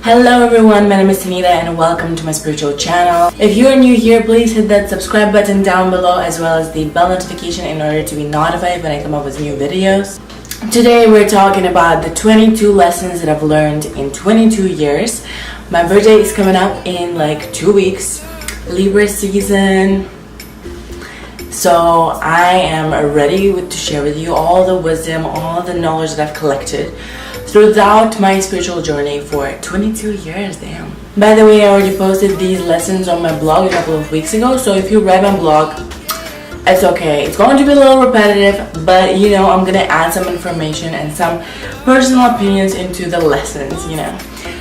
Hello everyone, my name is Tanita and welcome to my spiritual channel. If you are new here, please hit that subscribe button down below as well as the bell notification in order to be notified when I come up with new videos. Today we're talking about the 22 lessons that I've learned in 22 years. My birthday is coming up in like 2 weeks, Libra season. So I am ready to share with you all the wisdom, all the knowledge that I've collected throughout my spiritual journey for 22 years, damn. By the way, I already posted these lessons on my blog a couple of weeks ago, so if you read my blog, it's okay. It's going to be a little repetitive, but you know, I'm gonna add some information and some personal opinions into the lessons, you know.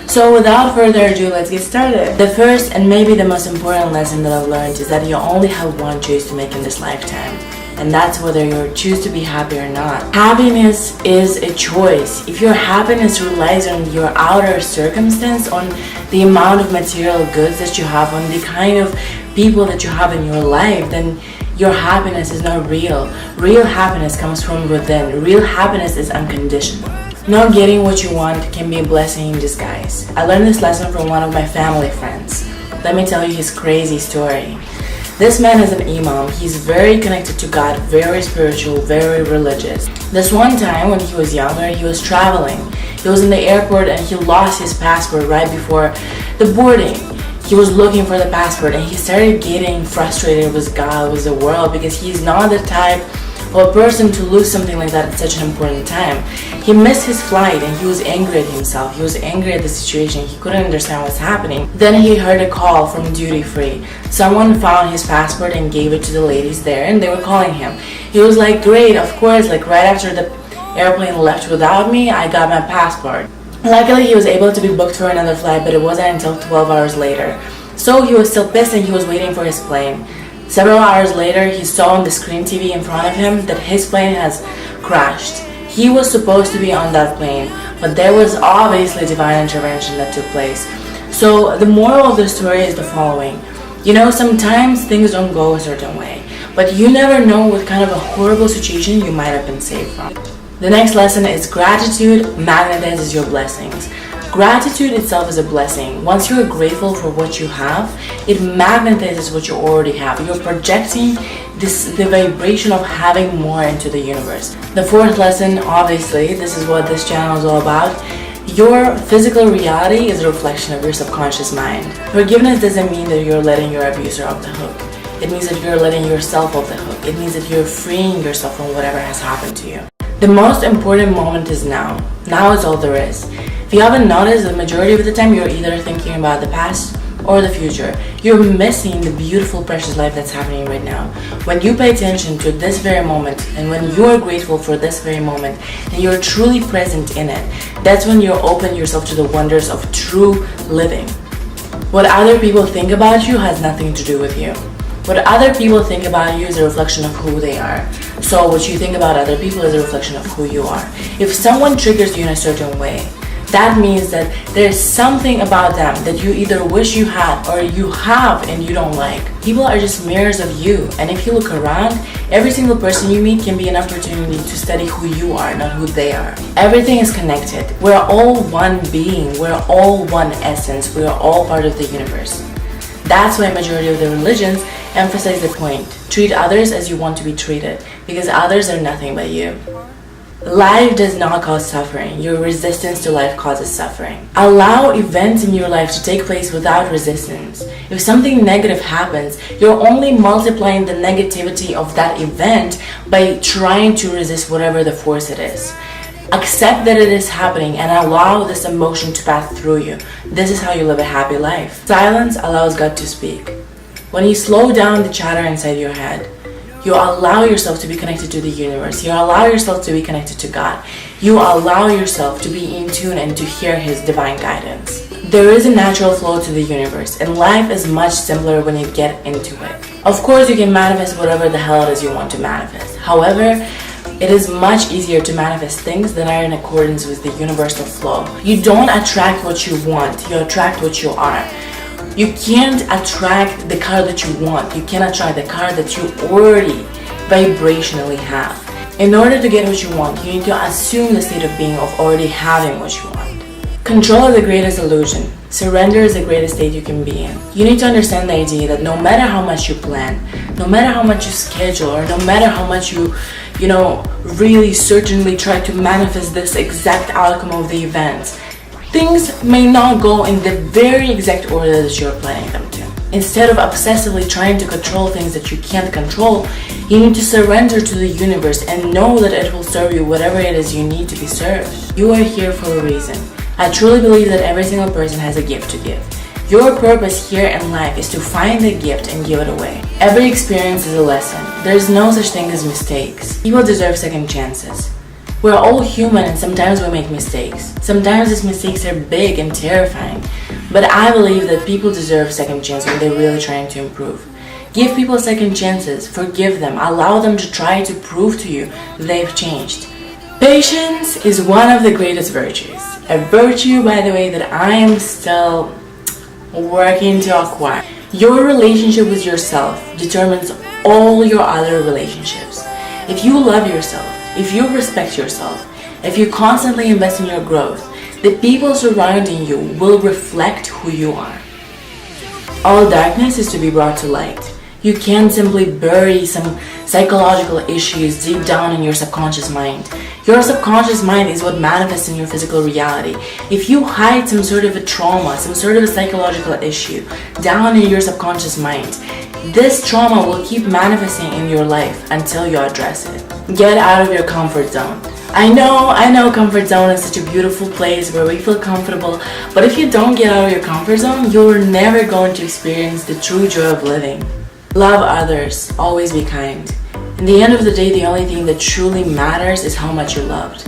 So without further ado, let's get started. The first and maybe the most important lesson that I've learned is that you only have one choice to make in this lifetime. And that's whether you choose to be happy or not. Happiness is a choice. If your happiness relies on your outer circumstance, on the amount of material goods that you have, on the kind of people that you have in your life, then your happiness is not real. Real happiness comes from within. Real happiness is unconditional. Not getting what you want can be a blessing in disguise. I learned this lesson from one of my family friends. Let me tell you his crazy story. This man is an imam. He's very connected to God, very spiritual, very religious. This one time when he was younger, he was traveling. He was in the airport and he lost his passport right before the boarding. He was looking for the passport and he started getting frustrated with God, with the world, because he's not the type of a person to lose something like that at such an important time. He missed his flight and he was angry at himself. He was angry at the situation. He couldn't understand what's happening. Then he heard a call from duty free. Someone found his passport and gave it to the ladies there and they were calling him. He was like, great, of course, like right after the airplane left without me, I got my passport. Luckily, he was able to be booked for another flight, but it wasn't until 12 hours later. So he was still pissed and he was waiting for his plane. Several hours later, he saw on the screen TV in front of him that his plane has crashed. He was supposed to be on that plane, but there was obviously divine intervention that took place. So the moral of the story is the following. You know, sometimes things don't go a certain way, but you never know what kind of a horrible situation you might have been saved from. The next lesson is gratitude magnetizes your blessings. Gratitude itself is a blessing. Once you're grateful for what you have, it magnetizes what you already have. You're projecting the vibration of having more into the universe. The fourth lesson, obviously, this is what this channel is all about. Your physical reality is a reflection of your subconscious mind. Forgiveness doesn't mean that you're letting your abuser off the hook. It means that you're letting yourself off the hook. It means that you're freeing yourself from whatever has happened to you. The most important moment is now. Now is all there is. If you haven't noticed, the majority of the time you're either thinking about the past or the future. You're missing the beautiful, precious life that's happening right now. When you pay attention to this very moment and when you are grateful for this very moment and you're truly present in it, that's when you open yourself to the wonders of true living. What other people think about you has nothing to do with you. What other people think about you is a reflection of who they are. So what you think about other people is a reflection of who you are. If someone triggers you in a certain way, that means that there's something about them that you either wish you had or you have and you don't like. People are just mirrors of you, and if you look around, every single person you meet can be an opportunity to study who you are, not who they are. Everything is connected. We're all one being. We're all one essence. We are all part of the universe. That's why majority of the religions emphasize the point. Treat others as you want to be treated, because others are nothing but you. Life does not cause suffering. Your resistance to life causes suffering. Allow events in your life to take place without resistance. If something negative happens, you're only multiplying the negativity of that event by trying to resist whatever the force it is. Accept that it is happening and allow this emotion to pass through you. This is how you live a happy life. Silence allows God to speak. When you slow down the chatter inside your head, you allow yourself to be connected to the universe. You allow yourself to be connected to God. You allow yourself to be in tune and to hear His divine guidance. There is a natural flow to the universe, and life is much simpler when you get into it. Of course, you can manifest whatever the hell it is you want to manifest. However, it is much easier to manifest things that are in accordance with the universal flow. You don't attract what you want, you attract what you are. You can't attract the car that you want. You can attract the car that you already vibrationally have. In order to get what you want, you need to assume the state of being of already having what you want. Control is the greatest illusion. Surrender is the greatest state you can be in. You need to understand the idea that no matter how much you plan, no matter how much you schedule, or no matter how much you really certainly try to manifest this exact outcome of the event, things may not go in the very exact order that you're planning them to. Instead of obsessively trying to control things that you can't control, you need to surrender to the universe and know that it will serve you whatever it is you need to be served. You are here for a reason. I truly believe that every single person has a gift to give. Your purpose here in life is to find the gift and give it away. Every experience is a lesson. There is no such thing as mistakes. People deserve second chances. We're all human and sometimes we make mistakes. Sometimes these mistakes are big and terrifying. But I believe that people deserve second chance when they're really trying to improve. Give people second chances. Forgive them. Allow them to try to prove to you they've changed. Patience is one of the greatest virtues. A virtue, by the way, that I am still working to acquire. Your relationship with yourself determines all your other relationships. If you love yourself, if you respect yourself, if you constantly invest in your growth, the people surrounding you will reflect who you are. All darkness is to be brought to light. You can't simply bury some psychological issues deep down in your subconscious mind. Your subconscious mind is what manifests in your physical reality. If you hide some sort of a trauma, some sort of a psychological issue down in your subconscious mind, this trauma will keep manifesting in your life until you address it. Get out of your comfort zone. I know comfort zone is such a beautiful place where we feel comfortable, but if you don't get out of your comfort zone, you're never going to experience the true joy of living. Love others, always be kind. In the end of the day, the only thing that truly matters is how much you're loved.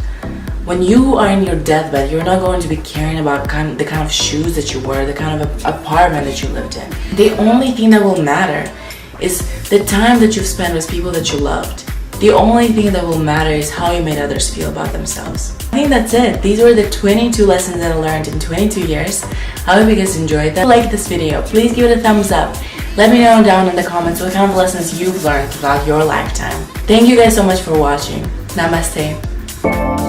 When you are in your deathbed, you're not going to be caring about the kind of shoes that you wear, the kind of apartment that you lived in. The only thing that will matter is the time that you've spent with people that you loved. The only thing that will matter is how you made others feel about themselves. I think that's it. These were the 22 lessons that I learned in 22 years. I hope you guys enjoyed them. If you liked this video, please give it a thumbs up. Let me know down in the comments what kind of lessons you've learned throughout your lifetime. Thank you guys so much for watching. Namaste.